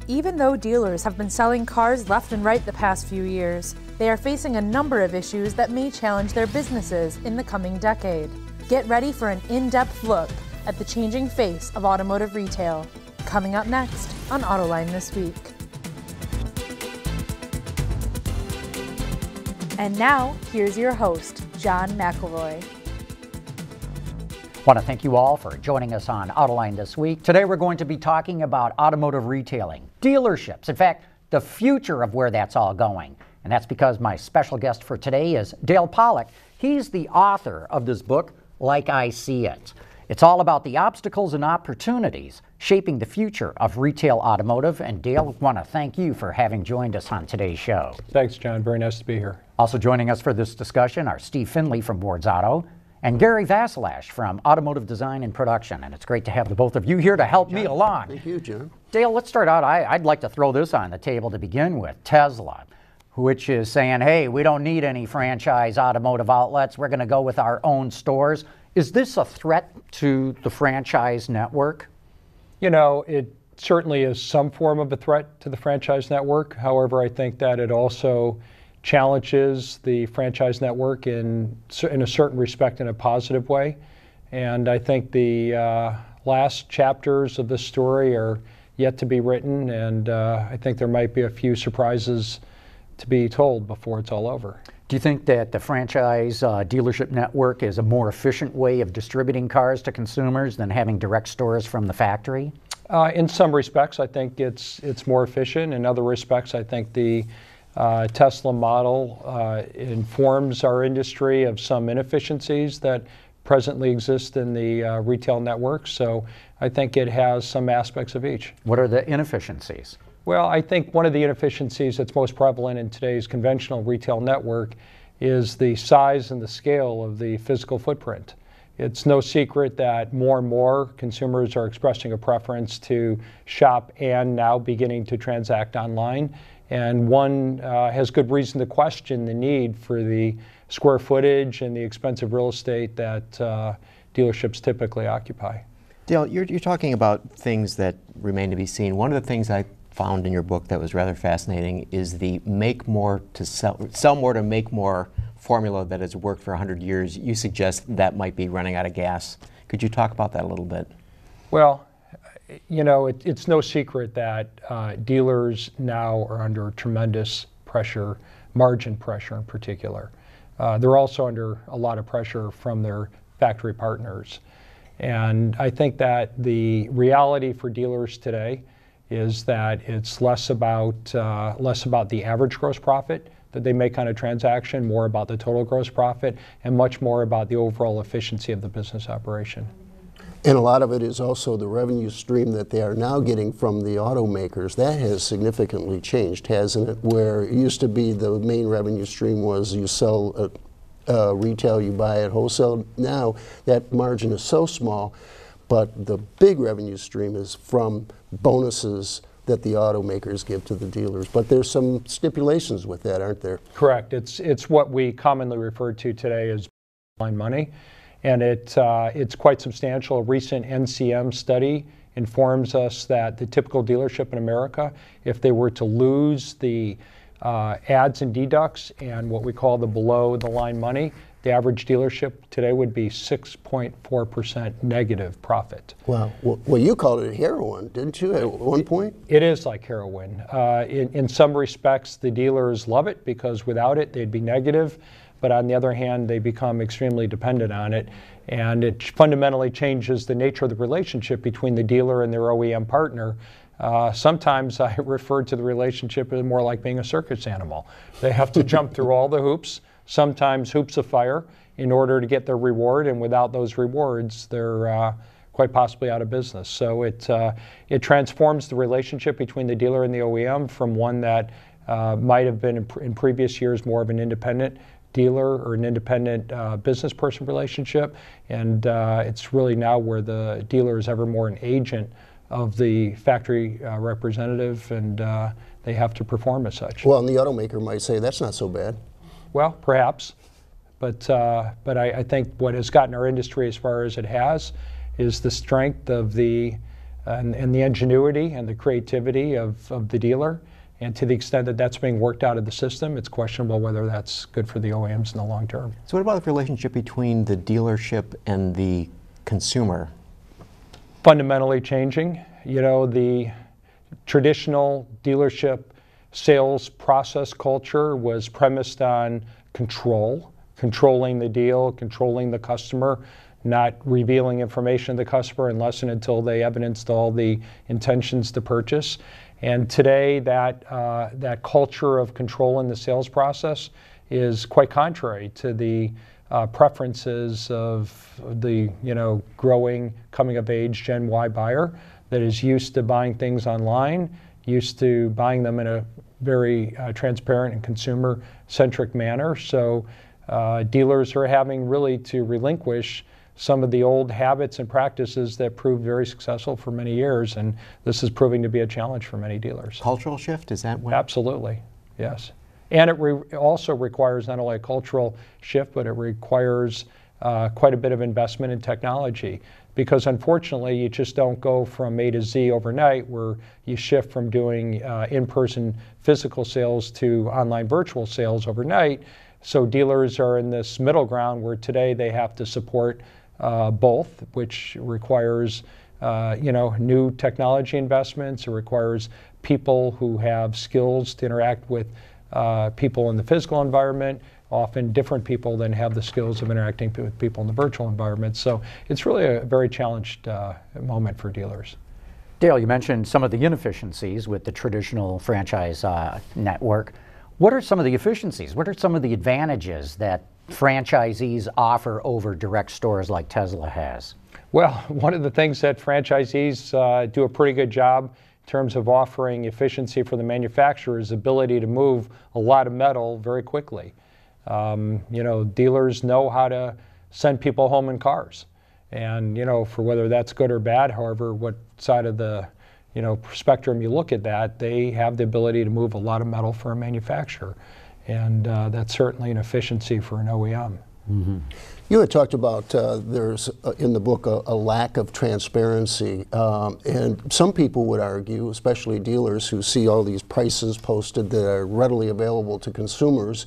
Even though dealers have been selling cars left and right the past few years, they are facing a number of issues that may challenge their businesses in the coming decade. Get ready for an in-depth look at the changing face of automotive retail. Coming up next on Autoline This Week. And now, here's your host, John McElroy. I want to thank you all for joining us on Autoline This Week. Today we're going to be talking about automotive retailing, dealerships, in fact, the future of where that's all going. And that's because my special guest for today is Dale Pollak. He's the author of this book, Like I See It. It's all about the obstacles and opportunities shaping the future of retail automotive. And Dale, I want to thank you for having joined us on today's show. Thanks, John. Very nice to be here. Also joining us for this discussion are Steve Finlay from WardsAuto and Gary Vasilash from Automotive Design and Production. And it's great to have the both of you here to help me along. Thank you, John. Dale, let's start out. I'd like to throw this on the table to begin with. Tesla, which is saying, hey, we don't need any franchise automotive outlets. We're going to go with our own stores. Is this a threat to the franchise network? You know, it certainly is some form of a threat to the franchise network. However, I think that it also challenges the franchise network in a certain respect in a positive way. And I think the last chapters of this story are yet to be written, and I think there might be a few surprises to be told before it's all over. Do you think that the franchise dealership network is a more efficient way of distributing cars to consumers than having direct stores from the factory? In some respects, I think it's more efficient. In other respects, I think the Tesla model informs our industry of some inefficiencies that presently exist in the retail network. So I think it has some aspects of each. What are the inefficiencies? Well, I think one of the inefficiencies that's most prevalent in today's conventional retail network is the size and the scale of the physical footprint. It's no secret that more and more consumers are expressing a preference to shop and now beginning to transact online. And one has good reason to question the need for the square footage and the expensive real estate that dealerships typically occupy. Dale, you're talking about things that remain to be seen. One of the things I found in your book that was rather fascinating is the make more to sell more to make more formula that has worked for 100 years. You suggest that might be running out of gas. Could you talk about that a little bit? Well, you know, it's no secret that dealers now are under tremendous pressure, margin pressure in particular. They're also under a lot of pressure from their factory partners. And I think that the reality for dealers today is that it's less about the average gross profit that they make on a transaction, more about the total gross profit, and much more about the overall efficiency of the business operation. And a lot of it is also the revenue stream that they are now getting from the automakers. That has significantly changed, hasn't it? Where it used to be the main revenue stream was you sell at retail, you buy at wholesale. Now that margin is so small, but the big revenue stream is from bonuses that the automakers give to the dealers. But there's some stipulations with that, aren't there? Correct. It's what we commonly refer to today as line money. And it's quite substantial. A recent NCM study informs us that the typical dealership in America, if they were to lose the ads and deducts and what we call the below the line money, the average dealership today would be 6.4% negative profit. Wow. Well, you called it heroin, didn't you, at one point? It is like heroin. In some respects, the dealers love it because without it, they'd be negative. But on the other hand, they become extremely dependent on it. And it fundamentally changes the nature of the relationship between the dealer and their OEM partner. Sometimes I refer to the relationship as more like being a circus animal. They have to jump through all the hoops, sometimes hoops of fire, in order to get their reward. And without those rewards, they're quite possibly out of business. So it transforms the relationship between the dealer and the OEM from one that might have been in previous years more of an independent dealer or an independent business person relationship, and it's really now where the dealer is ever more an agent of the factory representative, and they have to perform as such. Well, and the automaker might say that's not so bad. Well, perhaps, but I think what has gotten our industry as far as it has is the strength of the and the ingenuity and the creativity of the dealer. And to the extent that that's being worked out of the system, it's questionable whether that's good for the OEMs in the long term. So what about the relationship between the dealership and the consumer? Fundamentally changing. You know, the traditional dealership sales process culture was premised on controlling the deal, controlling the customer, not revealing information to the customer unless and until they evidenced all the intentions to purchase. And today, that culture of control in the sales process is quite contrary to the preferences of the growing, coming of age Gen Y buyer that is used to buying things online, used to buying them in a very transparent and consumer-centric manner. So dealers are having really to relinquish some of the old habits and practices that proved very successful for many years, and this is proving to be a challenge for many dealers. Cultural shift, is that what? Absolutely, yes. And it also requires not only a cultural shift, but it requires quite a bit of investment in technology, because unfortunately you just don't go from A to Z overnight, where you shift from doing in-person physical sales to online virtual sales overnight. So dealers are in this middle ground where today they have to support both, which requires new technology investments. It requires people who have skills to interact with people in the physical environment, often different people than have the skills of interacting with people in the virtual environment. So it's really a very challenged moment for dealers. Dale, you mentioned some of the inefficiencies with the traditional franchise network. What are some of the efficiencies? What are some of the advantages that franchisees offer over direct stores like Tesla has? Well, one of the things that franchisees do a pretty good job in terms of offering efficiency for the manufacturer is ability to move a lot of metal very quickly. Dealers know how to send people home in cars. And, for whether that's good or bad, however, what side of the spectrum you look at that, they have the ability to move a lot of metal for a manufacturer. And that's certainly an efficiency for an OEM. Mm-hmm. You had talked about there's in the book a lack of transparency, and some people would argue, especially dealers who see all these prices posted that are readily available to consumers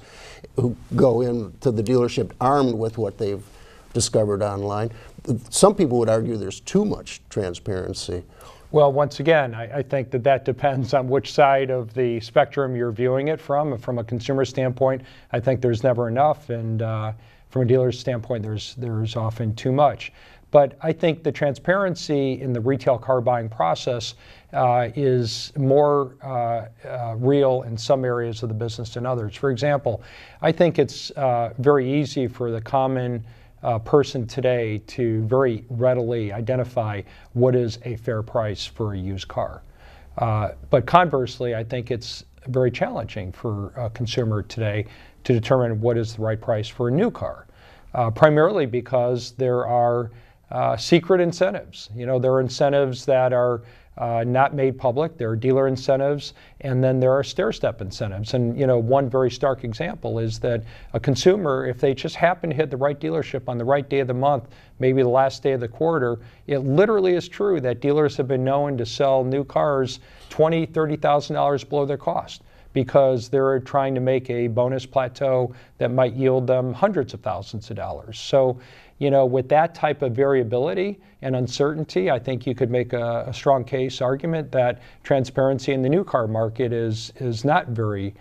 who go into the dealership armed with what they've discovered online. Some people would argue there's too much transparency. Well, once again, I think that depends on which side of the spectrum you're viewing it from. From a consumer standpoint, I think there's never enough, and from a dealer's standpoint, there's often too much. But I think the transparency in the retail car buying process is more real in some areas of the business than others. For example, I think it's very easy for the common person today to very readily identify what is a fair price for a used car. But conversely, I think it's very challenging for a consumer today to determine what is the right price for a new car, primarily because there are secret incentives. There are incentives that are not made public. There are dealer incentives, and then there are stair-step incentives. And one very stark example is that a consumer, if they just happen to hit the right dealership on the right day of the month, maybe the last day of the quarter, it literally is true that dealers have been known to sell new cars $20,000, $30,000 below their cost, because they're trying to make a bonus plateau that might yield them hundreds of thousands of dollars. So, with that type of variability and uncertainty, I think you could make a strong case argument that transparency in the new car market is not very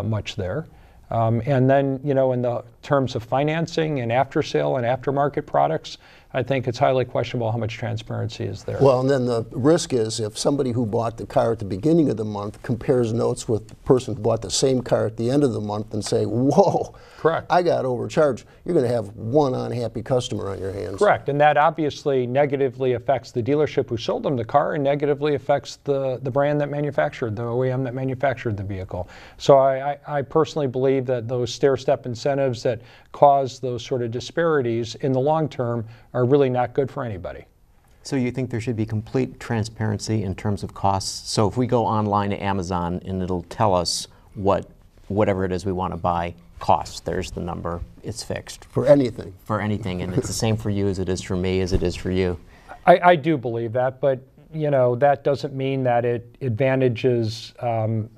much there. And then, in the terms of financing and after sale and aftermarket products, I think it's highly questionable how much transparency is there. Well, and then the risk is if somebody who bought the car at the beginning of the month compares notes with the person who bought the same car at the end of the month and say, whoa, correct, I got overcharged, you're going to have one unhappy customer on your hands. Correct, and that obviously negatively affects the dealership who sold them the car and negatively affects the brand that manufactured, the OEM that manufactured the vehicle. So I personally believe that those stair-step incentives that cause those sort of disparities in the long term are really not good for anybody. So you think there should be complete transparency in terms of costs? So if we go online to Amazon and it'll tell us whatever it is we want to buy costs, there's the number, it's fixed. For anything. For anything, and it's the same for you as it is for me as it is for you. I do believe that, but that doesn't mean that it advantages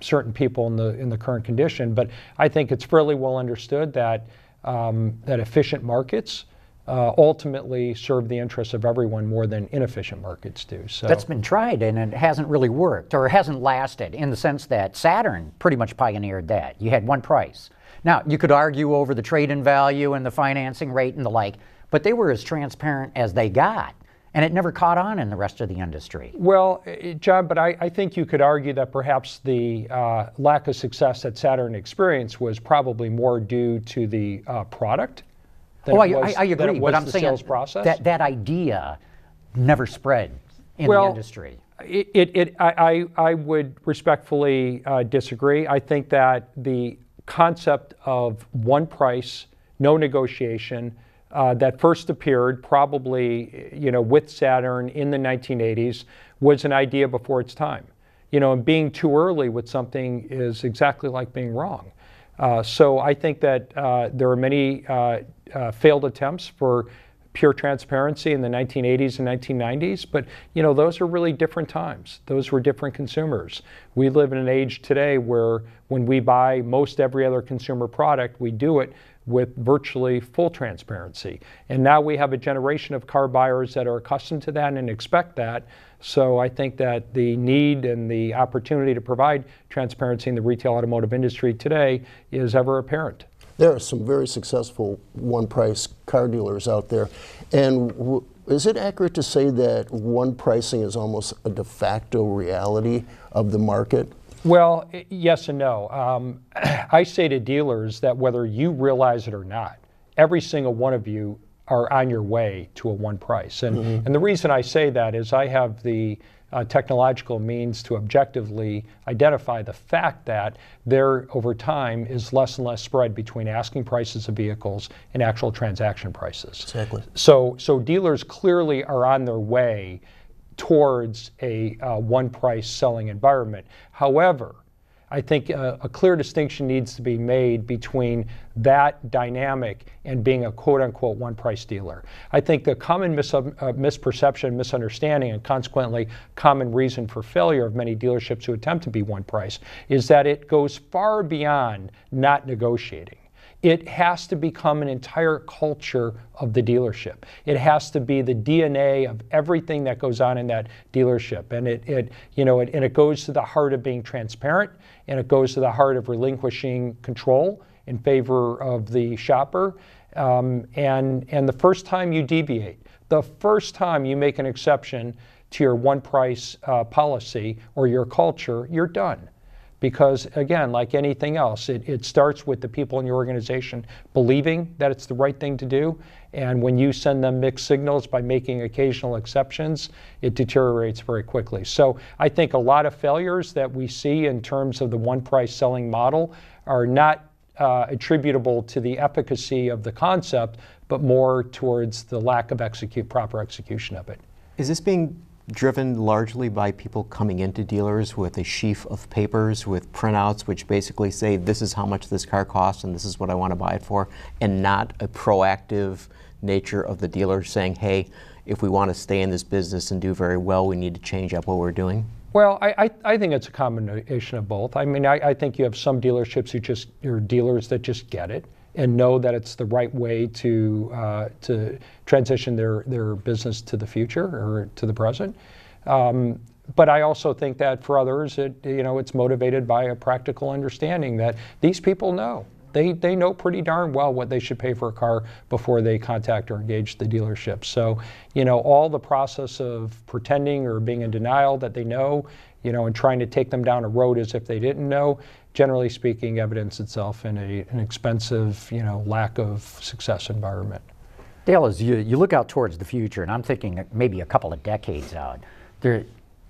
certain people in the current condition. But I think it's fairly well understood that efficient markets ultimately serve the interests of everyone more than inefficient markets do. So that's been tried, and it hasn't really worked, or it hasn't lasted, in the sense that Saturn pretty much pioneered that. You had one price. Now, you could argue over the trade-in value and the financing rate and the like, but they were as transparent as they got, and it never caught on in the rest of the industry. Well, John, but I think you could argue that perhaps the lack of success that Saturn experienced was probably more due to the product. I agree, but I'm saying process. that idea never spread in the industry. I would respectfully disagree. I think that the concept of one price, no negotiation, that first appeared probably, with Saturn in the 1980s was an idea before its time. And being too early with something is exactly like being wrong. So I think that there are many failed attempts for pure transparency in the 1980s and 1990s, but those are really different times. Those were different consumers. We live in an age today where when we buy most every other consumer product, we do it with virtually full transparency. And now we have a generation of car buyers that are accustomed to that and expect that. So I think that the need and the opportunity to provide transparency in the retail automotive industry today is ever apparent. There are some very successful one-price car dealers out there. And is it accurate to say that one pricing is almost a de facto reality of the market? Well, yes and no. I say to dealers that whether you realize it or not, every single one of you are on your way to a one price. And the reason I say that is I have the technological means to objectively identify the fact that there, over time, is less and less spread between asking prices of vehicles and actual transaction prices. Exactly. So dealers clearly are on their way towards a one-price selling environment. However, I think a clear distinction needs to be made between that dynamic and being a quote-unquote one-price dealer. I think the common misperception, misunderstanding, and consequently common reason for failure of many dealerships who attempt to be one-price is that it goes far beyond not negotiating. It has to become an entire culture of the dealership. It has to be the DNA of everything that goes on in that dealership, and it goes to the heart of being transparent, and it goes to the heart of relinquishing control in favor of the shopper. And the first time you deviate, the first time you make an exception to your one-price policy or your culture, you're done. Because again, like anything else, it starts with the people in your organization believing that it's the right thing to do. And when you send them mixed signals by making occasional exceptions, it deteriorates very quickly. So I think a lot of failures that we see in terms of the one-price selling model are not attributable to the efficacy of the concept, but more towards the lack of proper execution of it. Is this being driven largely by people coming into dealers with a sheaf of papers with printouts which basically say this is how much this car costs and this is what I want to buy it for, and not a proactive nature of the dealer saying, hey, if we want to stay in this business and do very well, we need to change up what we're doing? Well, I think it's a combination of both. I mean, I think you have some dealerships or dealers that just get it and know that it's the right way to transition their business to the future or to the present. But I also think that for others, it's motivated by a practical understanding that these people know. They know pretty darn well what they should pay for a car before they contact or engage the dealership. So, all the process of pretending or being in denial that they know, and trying to take them down a road as if they didn't know, generally speaking, evidence itself in an expensive, lack of success environment. Dale, as you look out towards the future, and I'm thinking maybe a couple of decades out,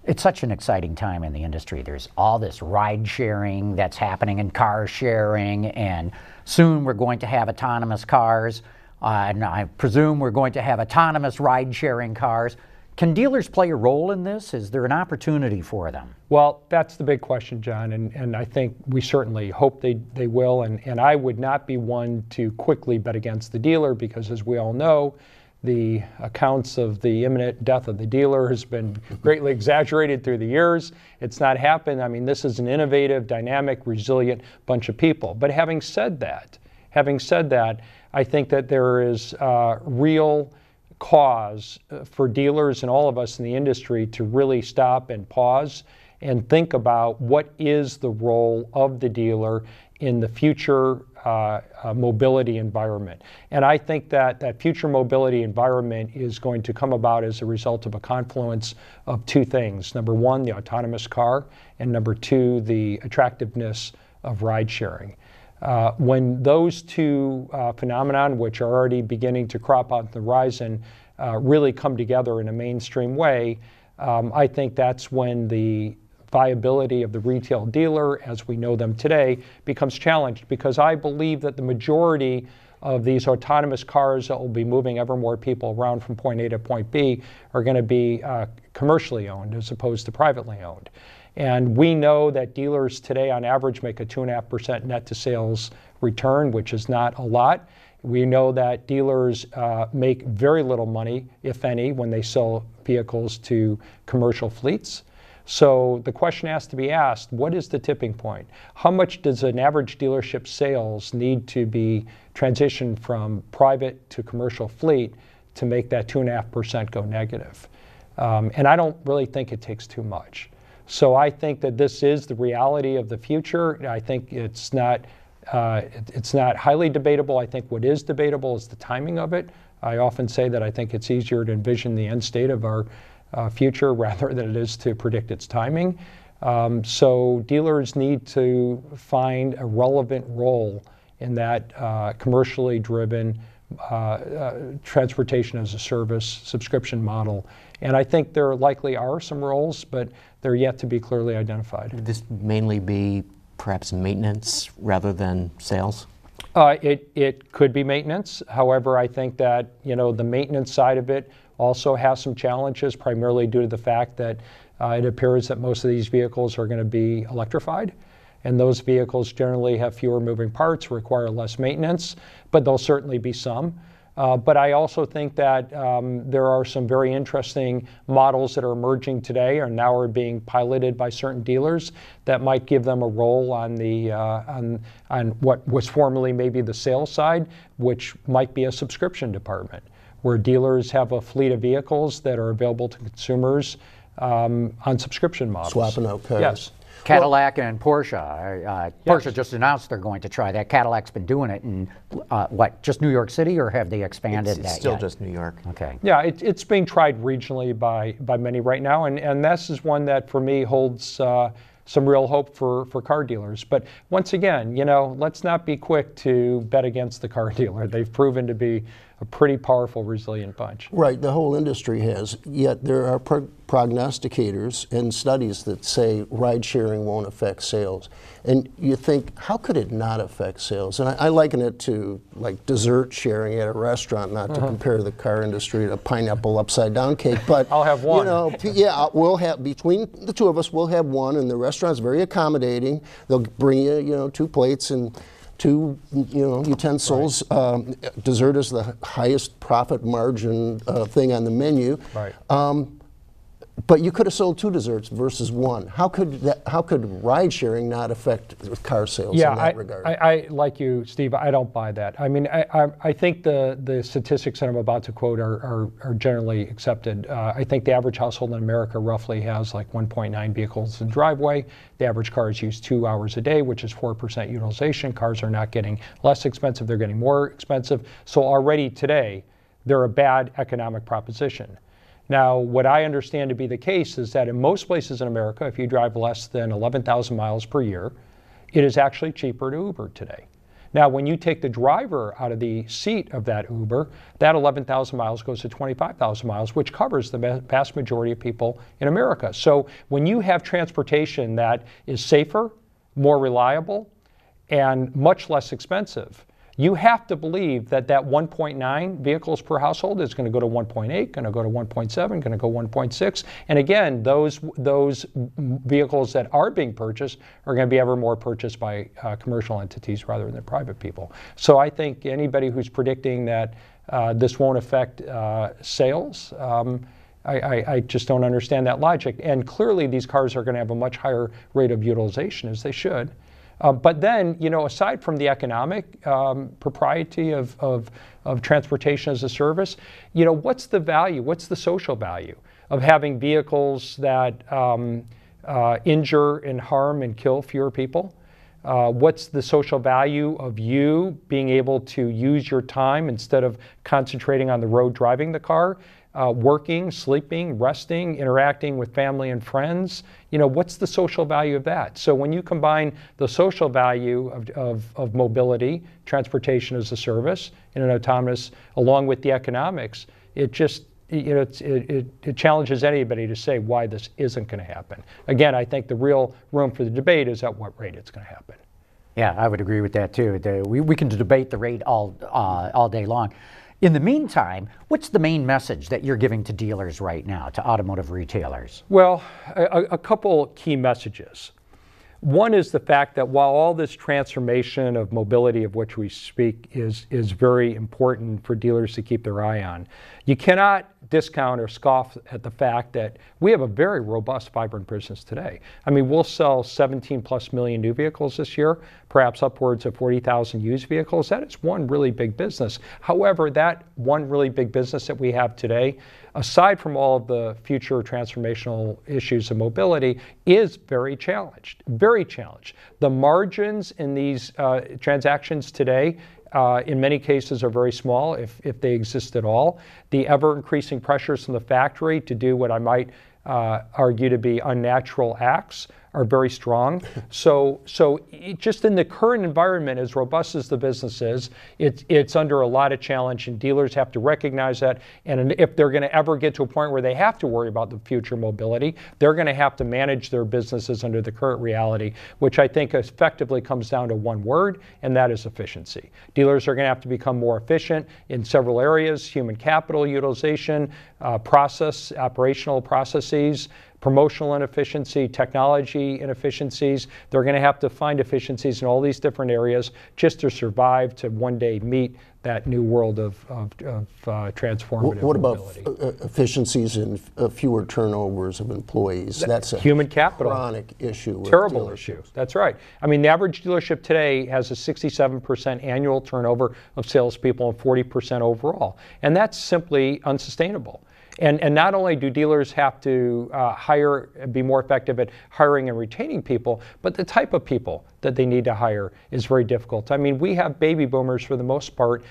it's such an exciting time in the industry. There's all this ride sharing that's happening and car sharing, and soon we're going to have autonomous cars, and I presume we're going to have autonomous ride sharing cars. Can dealers play a role in this? Is there an opportunity for them? Well, that's the big question, John, and I think we certainly hope they will, and I would not be one to quickly bet against the dealer because, as we all know, the accounts of the imminent death of the dealer has been greatly exaggerated through the years. It's not happened. I mean, this is an innovative, dynamic, resilient bunch of people. But having said that, I think that there is real cause for dealers and all of us in the industry to really stop and pause and think about what is the role of the dealer in the future mobility environment. And I think that that future mobility environment is going to come about as a result of a confluence of two things. Number one, the autonomous car, and number two, the attractiveness of ride sharing. When those two phenomenon, which are already beginning to crop on the horizon, really come together in a mainstream way, I think that's when the viability of the retail dealer, as we know them today, becomes challenged, because I believe that the majority of these autonomous cars that will be moving ever more people around from point A to point B are going to be commercially owned as opposed to privately owned. And we know that dealers today on average make a 2.5% net to sales return, which is not a lot. We know that dealers make very little money, if any, when they sell vehicles to commercial fleets. So the question has to be asked, what is the tipping point? How much does an average dealership sales need to be transitioned from private to commercial fleet to make that 2.5% go negative? And I don't really think it takes too much. So I think that this is the reality of the future. I think it's not highly debatable. I think what is debatable is the timing of it. I often say that I think it's easier to envision the end state of our future rather than it is to predict its timing. So dealers need to find a relevant role in that commercially driven transportation as a service subscription model. And I think there likely are some roles, but they're yet to be clearly identified. Would this mainly be perhaps maintenance rather than sales? It could be maintenance. However, I think that the maintenance side of it also has some challenges, primarily due to the fact that it appears that most of these vehicles are going to be electrified. And those vehicles generally have fewer moving parts, require less maintenance, but there'll certainly be some. But I also think that there are some very interesting models that are emerging today and now are being piloted by certain dealers that might give them a role on the on what was formerly maybe the sales side, which might be a subscription department, where dealers have a fleet of vehicles that are available to consumers on subscription models. Swapping out cars. Yes. Cadillac and Porsche. Porsche just announced they're going to try that. Cadillac's been doing it in, just New York City, or have they expanded that It's still yet? just New York. Okay. Yeah, it's being tried regionally by many right now, and this is one that for me holds some real hope for car dealers. But once again, let's not be quick to bet against the car dealer. They've proven to be a pretty powerful, resilient bunch. Right, the whole industry has, yet there are prognosticators and studies that say ride sharing won't affect sales. And you think, how could it not affect sales? And I liken it to like dessert sharing at a restaurant, not to compare the car industry to pineapple upside down cake, but I'll have one. Yeah, we'll have, between the two of us, we'll have one, and the restaurant's very accommodating. They'll bring you, 2 plates and 2, utensils. Right. Dessert is the highest profit margin thing on the menu. Right. But you could have sold 2 desserts versus 1. How could ride sharing not affect car sales in that regard? I like you, Steve. I don't buy that. I mean, I think the statistics that I'm about to quote are generally accepted. I think the average household in America roughly has like 1.9 vehicles in the driveway. The average car is used 2 hours a day, which is 4% utilization. Cars are not getting less expensive; they're getting more expensive. So already today, they're a bad economic proposition. Now, what I understand to be the case is that in most places in America, if you drive less than 11,000 miles per year, it is actually cheaper to Uber today. Now, when you take the driver out of the seat of that Uber, that 11,000 miles goes to 25,000 miles, which covers the vast majority of people in America. So when you have transportation that is safer, more reliable, and much less expensive, you have to believe that 1.9 vehicles per household is going to go to 1.8, going to go to 1.7, going to go 1.6. And again, those vehicles that are being purchased are going to be ever more purchased by commercial entities rather than private people. So I think anybody who's predicting that this won't affect sales. I just don't understand that logic. And clearly these cars are going to have a much higher rate of utilization, as they should. But then, aside from the economic propriety of transportation as a service, what's the value? What's the social value of having vehicles that injure and harm and kill fewer people? What's the social value of you being able to use your time instead of concentrating on the road driving the car? Working, sleeping, resting, interacting with family and friends. What's the social value of that? So when you combine the social value of mobility, transportation as a service in an autonomous, along with the economics, it just, it challenges anybody to say why this isn't going to happen. Again, I think the real room for the debate is at what rate it's going to happen. Yeah, I would agree with that too. We can debate the rate all day long. In the meantime, what's the main message that you're giving to dealers right now, to automotive retailers? Well, a couple key messages. One is the fact that while all this transformation of mobility of which we speak is very important for dealers to keep their eye on, you cannot discount or scoff at the fact that we have a very robust, vibrant business today. I mean, we'll sell 17+ million new vehicles this year, perhaps upwards of 40,000 used vehicles. That is one really big business. However, that one really big business that we have today, aside from all of the future transformational issues of mobility, is very challenged, very challenged. The margins in these transactions today in many cases are very small, if they exist at all. The ever-increasing pressures from the factory to do what I might argue to be unnatural acts are very strong. So just in the current environment, as robust as the business is, it's under a lot of challenge, and dealers have to recognize that. And if they're going to ever get to a point where they have to worry about the future mobility, they're going to have to manage their businesses under the current reality, which I think effectively comes down to one word, and that is efficiency. Dealers are going to have to become more efficient in several areas: human capital utilization, operational processes, promotional inefficiency, technology inefficiencies. They're going to have to find efficiencies in all these different areas just to survive, to one day meet that new world of transformative What mobility. about efficiencies in fewer turnovers of employees? That's a human capital chronic issue. Terrible issue. That's right. I mean, the average dealership today has a 67% annual turnover of salespeople and 40% overall. And that's simply unsustainable. And not only do dealers have to hire, be more effective at hiring and retaining people, but the type of people that they need to hire is very difficult. I mean, we have baby boomers for the most part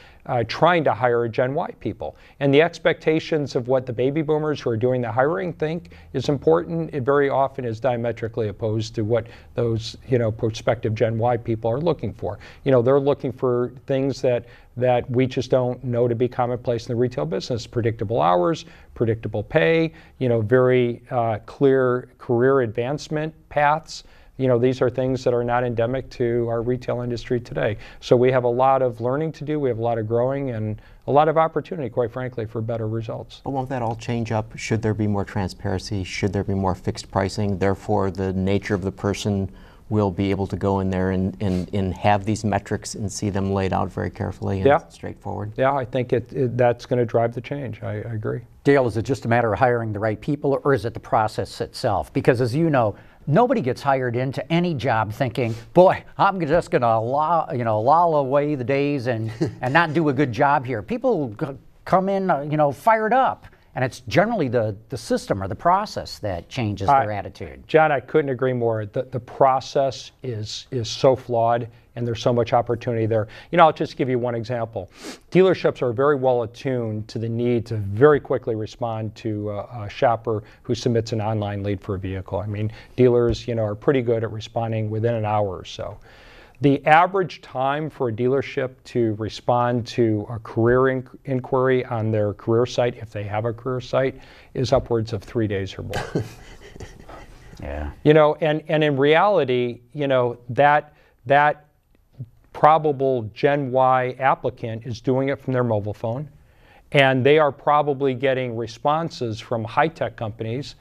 trying to hire Gen Y people. And the expectations of what the baby boomers who are doing the hiring think is important, it very often is diametrically opposed to what those, prospective Gen Y people are looking for. They're looking for things that we just don't know to be commonplace in the retail business: predictable hours, predictable pay, very clear career advancement paths. These are things that are not endemic to our retail industry today. So we have a lot of learning to do, we have a lot of growing, and a lot of opportunity, quite frankly, for better results. But won't that all change up? Should there be more transparency? Should there be more fixed pricing? Therefore, the nature of the person will be able to go in there and have these metrics and see them laid out very carefully and straightforward. Yeah, I think that's going to drive the change. I agree. Dale, is it just a matter of hiring the right people, or is it the process itself? Because as you know, nobody gets hired into any job thinking, boy, I'm just going to loll away the days and not do a good job here. People come in, fired up. And it's generally the system or the process that changes their attitude. John, I couldn't agree more. The process is so flawed, and there's so much opportunity there. I'll just give you one example. Dealerships are very well attuned to the need to very quickly respond to a shopper who submits an online lead for a vehicle. I mean, dealers, are pretty good at responding within an hour or so. The average time for a dealership to respond to a career inquiry on their career site, if they have a career site, is upwards of 3 days or more. Yeah. And in reality, that probable Gen Y applicant is doing it from their mobile phone, and they are probably getting responses from high-tech companies,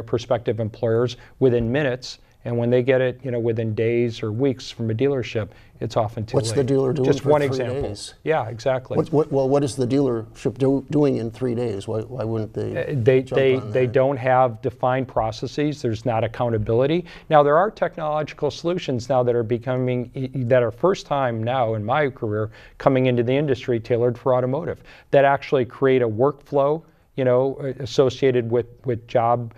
prospective employers, within minutes. And when they get it, you know, within days or weeks from a dealership, it's often too late. What's the dealer doing Just for one 3 example. days? Yeah, exactly. What is the dealership doing in 3 days? Why wouldn't they jump on They that? don't have defined processes. There's not accountability. Now, there are technological solutions now that are becoming, that are first time now in my career coming into the industry tailored for automotive, that actually create a workflow, you know, associated with job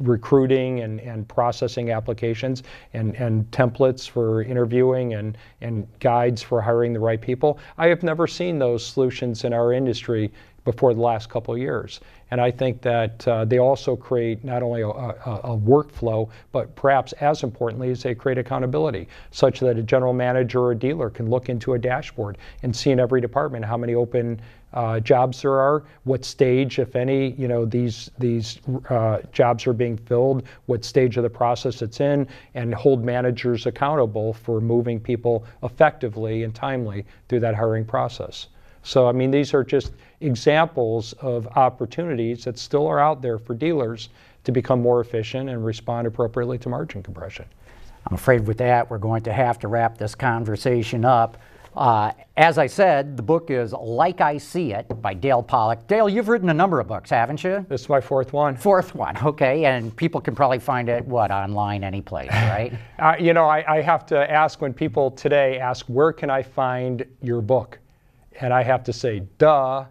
recruiting and processing applications and templates for interviewing and guides for hiring the right people. I have never seen those solutions in our industry before the last couple of years. And I think that they also create not only a workflow, but perhaps as importantly is they create accountability, such that a general manager or a dealer can look into a dashboard and see in every department how many open jobs there are, what stage, if any, you know, these jobs are being filled, what stage of the process it's in, and hold managers accountable for moving people effectively and timely through that hiring process. So, I mean, these are just examples of opportunities that still are out there for dealers to become more efficient and respond appropriately to margin compression. I'm afraid with that, we're going to have to wrap this conversation up. As I said, the book is Like I See It by Dale Pollak. Dale, you've written a number of books, haven't you? This is my fourth one. Fourth one, okay. And people can probably find it, what, online, any place, right? You know, I have to ask, when people today ask, where can I find your book? And I have to say, duh,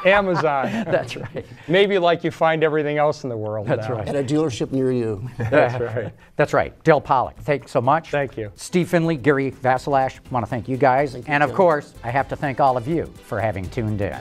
Amazon. That's right. Maybe like you find everything else in the world. That's now. right. At a dealership near you. That's right. That's right. Dale Pollak, thanks so much. Thank you. Steve Finlay, Gary Vasilash, want to thank you guys. And of course, I have to thank all of you for having tuned in.